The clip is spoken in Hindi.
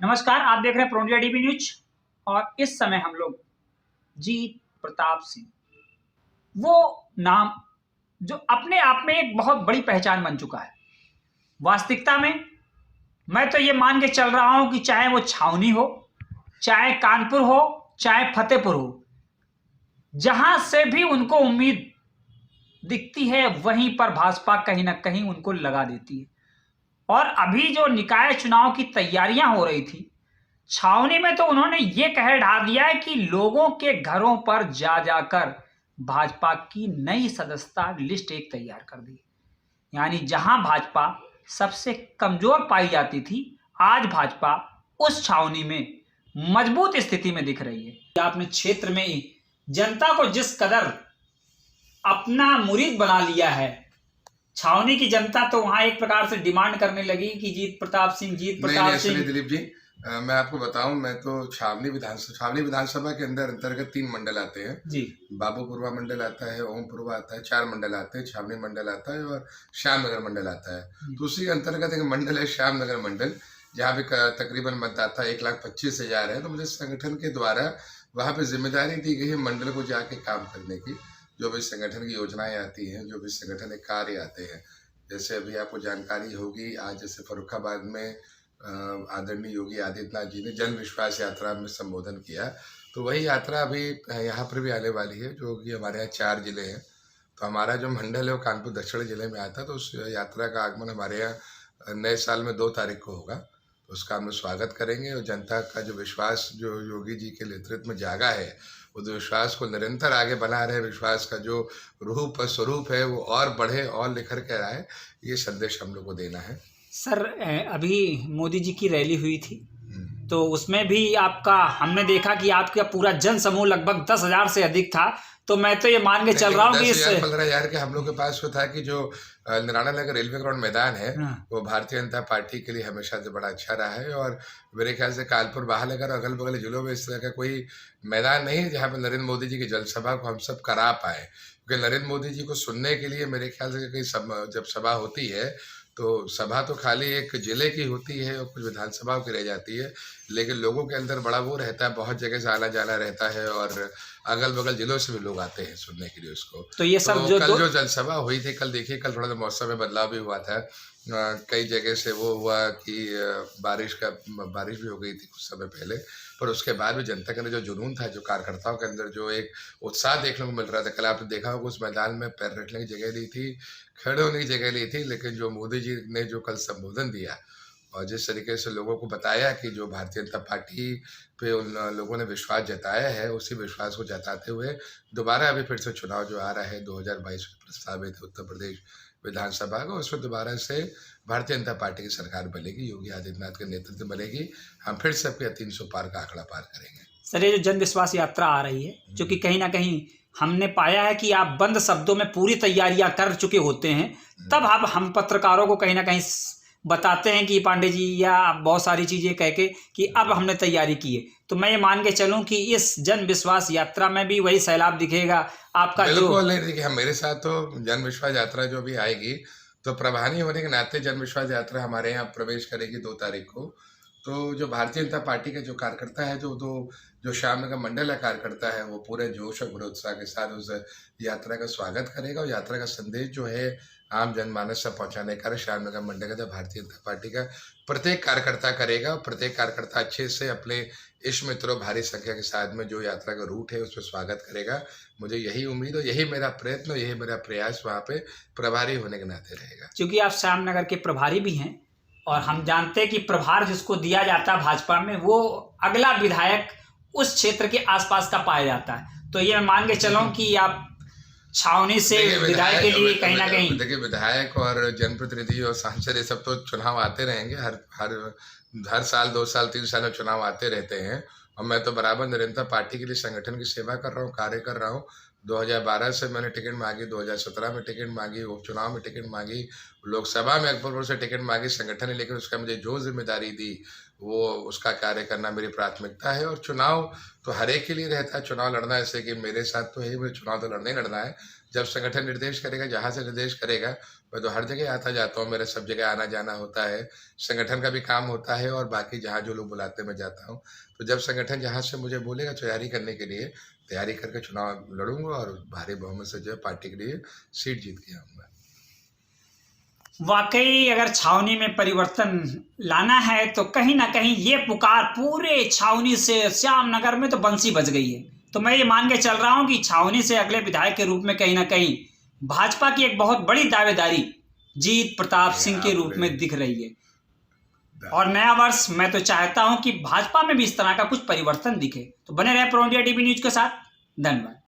नमस्कार, आप देख रहे हैं प्रो इंडिया टीवी न्यूज। और इस समय हम लोग जीत प्रताप सिंह, वो नाम जो अपने आप में एक बहुत बड़ी पहचान बन चुका है। वास्तविकता में मैं तो ये मान के चल रहा हूं कि चाहे वो छावनी हो, चाहे कानपुर हो, चाहे फतेहपुर हो, जहां से भी उनको उम्मीद दिखती है वहीं पर भाजपा कहीं ना कहीं उनको लगा देती है। और अभी जो निकाय चुनाव की तैयारियां हो रही थी, छावनी में तो उन्होंने ये कह ढा दिया है कि लोगों के घरों पर जा जाकर भाजपा की नई सदस्यता लिस्ट एक तैयार कर दी। यानी जहां भाजपा सबसे कमजोर पाई जाती थी, आज भाजपा उस छावनी में मजबूत स्थिति में दिख रही है। आपने क्षेत्र में जनता को जिस कदर अपना मुरीद बना लिया है, छावनी की जनता तो वहां एक प्रकार से डिमांड करने लगी कि जीत प्रताप सिंह, जीत प्रताप सिंह। दिलीप जी, मैं आपको बताऊं, मैं तो छावनी विधानसभा के अंतर्गत 3 मंडल आते हैं जी। बाबूपुरवा मंडल आता है, ओमपुरवा आता है, 4 मंडल आते हैं, छावनी मंडल आता है और श्यामनगर मंडल आता है। तो उसी अंतर्गत एक मंडल है श्यामनगर मंडल, जहाँ पे तकरीबन मतदाता 1,25,000 है। तो मुझे संगठन के द्वारा वहाँ पे जिम्मेदारी दी गई है मंडल को जाके काम करने की। जो भी संगठन की योजनाएं आती हैं, जो भी संगठन के कार्य आते हैं, जैसे अभी आपको जानकारी होगी, आज जैसे फर्रुखाबाद में आदरणीय योगी आदित्यनाथ जी ने जन विश्वास यात्रा में संबोधन किया। तो वही यात्रा अभी यहाँ पर भी आने वाली है, जो कि हमारे यहाँ 4 जिले हैं। तो हमारा जो मंडल है वो कानपुर दक्षिण जिले में आता है। तो उस यात्रा का आगमन हमारे यहाँ नए साल में 2 तारीख को होगा। तो उसका हम लोग स्वागत करेंगे और जनता का जो विश्वास जो योगी जी के नेतृत्व में जागा है, उस विश्वास को निरंतर आगे बना रहे, विश्वास का जो रूप स्वरूप है वो और बढ़े और निखर कर आए, ये संदेश हम लोग को देना है। सर, अभी मोदी जी की रैली हुई थी, तो उसमें भी आपका हमने देखा कि आपका पूरा जन समूह लगभग 10,000 से अधिक था। तो मैं तो ये मान के चल रहा हूँ कि 15,000 के हम लोग के पास वो था कि जो नारायण नगर रेलवे ग्राउंड मैदान है, वो भारतीय जनता पार्टी के लिए हमेशा से बड़ा अच्छा रहा है। और मेरे ख्याल से कानपुर बाहर अगल बगल जिलों में इस तरह का कोई मैदान नहीं है जहाँ पर नरेंद्र मोदी जी की जनसभा को हम सब करा पाए। क्योंकि नरेंद्र मोदी जी को सुनने के लिए मेरे ख्याल से कहीं जब सभा होती है, तो सभा तो खाली एक जिले की होती है और कुछ विधानसभाओं की रह जाती है, लेकिन लोगों के अंदर बड़ा वो रहता है, बहुत जगह से आना जाना रहता है और अगल बगल जिलों से भी लोग आते हैं सुनने के लिए उसको। तो ये सब तो कल जो जनसभा हुई थी, कल देखिए, कल थोड़ा सा मौसम में बदलाव भी हुआ था। कई जगह से वो हुआ कि बारिश भी हो गई थी कुछ समय पहले, पर उसके बाद भी जनता के अंदर जो जुनून था, जो कार्यकर्ताओं के अंदर जो एक उत्साह देखने को मिल रहा था। कल आपने देखा होगा उस मैदान में पैर रखने की जगह ली थी, खड़े होने की जगह ली थी, लेकिन जो मोदी जी ने जो कल संबोधन दिया और जिस तरीके से लोगों को बताया कि जो भारतीय जनता पार्टी पे उन लोगों ने विश्वास जताया है, उसी विश्वास को जताते हुए दोबारा अभी फिर से चुनाव जो आ रहा है 2022 में प्रस्तावित उत्तर प्रदेश विधानसभा का, उसमें दोबारा से भारतीय जनता पार्टी की सरकार बनेगी, योगी आदित्यनाथ के नेतृत्व बनेगी। हम फिर से अपने 300 पार का आंकड़ा पार करेंगे। सर, ये जो जन विश्वास यात्रा आ रही है, जो कि कहीं ना कहीं हमने पाया है कि आप बंद शब्दों में पूरी तैयारियां कर चुके होते हैं, तब आप हम पत्रकारों को कहीं ना कहीं बताते हैं कि पांडे जी या बहुत सारी चीजें कह के कि अब हमने तैयारी की है। तो मैं ये मान के चलूं कि इस जन विश्वास यात्रा में भी वही सैलाब दिखेगा आपका। बिल्कुल नहीं, देखिए, हम मेरे साथ तो जन विश्वास यात्रा जो भी आएगी, तो प्रभारी होने के नाते जन विश्वास यात्रा हमारे यहाँ प्रवेश करेगी 2 तारीख को। तो जो भारतीय जनता पार्टी के जो कार्यकर्ता है, जो श्यामनगर मंडल का कार्यकर्ता है, वो पूरे जोश और पूरे उत्साह के साथ उस यात्रा का स्वागत करेगा और यात्रा का संदेश जो है आम जनमानस तक पहुंचाने का श्यामनगर मंडल का भारतीय जनता पार्टी का प्रत्येक कार्यकर्ता करेगा। और प्रत्येक कार्यकर्ता अच्छे से अपने इष्ट मित्रों भारी संख्या के साथ में जो यात्रा का रूट है उस पर स्वागत करेगा। मुझे यही उम्मीद और यही मेरा प्रयत्न, यही मेरा प्रयास वहाँ पे प्रभारी होने के नाते रहेगा। क्योंकि आप श्यामनगर के प्रभारी भी हैं और हम जानते हैं कि प्रभार जिसको दिया जाता है भाजपा में, वो अगला विधायक उस क्षेत्र के आसपास का पाया जाता है। तो ये मैं मान के चलूं कि आप छावनी से विधायक के लिए कहीं ना कहीं, देखिए, विधायक और जनप्रतिनिधि और सांसद ये सब तो चुनाव आते रहेंगे, हर साल 2 साल 3 साल में चुनाव आते रहते हैं। और मैं तो बराबर निरंतर पार्टी के लिए संगठन की सेवा कर रहा हूँ, कार्य कर रहा हूँ। 2012 से मैंने टिकट मांगी, 2017 में टिकट मांगी, उपचुनाव में टिकट मांगी, लोकसभा में अकबरपुर से टिकट मांगी संगठन ने, लेकिन उसका मुझे जो जिम्मेदारी दी वो उसका कार्य करना मेरी प्राथमिकता है। और चुनाव तो हर एक के लिए रहता है, चुनाव लड़ना, ऐसे कि मेरे साथ तो है, मुझे चुनाव तो लड़ना ही लड़ना है। जब संगठन निर्देश करेगा, जहाँ से निर्देश करेगा, मैं तो हर जगह आता जाता हूँ, मेरा सब जगह आना जाना होता है, संगठन का भी काम होता है और बाकी जहाँ जो लोग बुलाते हैं मैं जाता हूँ। तो जब संगठन जहाँ से मुझे बोलेगा तैयारी करने के लिए, तैयारी करके चुनाव लड़ूंगा और भारी बहुमत से जो है पार्टी के लिए सीट जीत के आऊँगा। वाकई अगर छावनी में परिवर्तन लाना है तो कहीं ना कहीं ये पुकार पूरे छावनी से, श्यामनगर में तो बंसी बज गई है। तो मैं ये मान के चल रहा हूं कि छावनी से अगले विधायक के रूप में कहीं ना कहीं भाजपा की एक बहुत बड़ी दावेदारी जीत प्रताप सिंह के रूप में दिख रही है। और नया वर्ष मैं तो चाहता हूं कि भाजपा में भी इस तरह का कुछ परिवर्तन दिखे। तो बने रहे प्रो इंडिया टीवी न्यूज के साथ। धन्यवाद।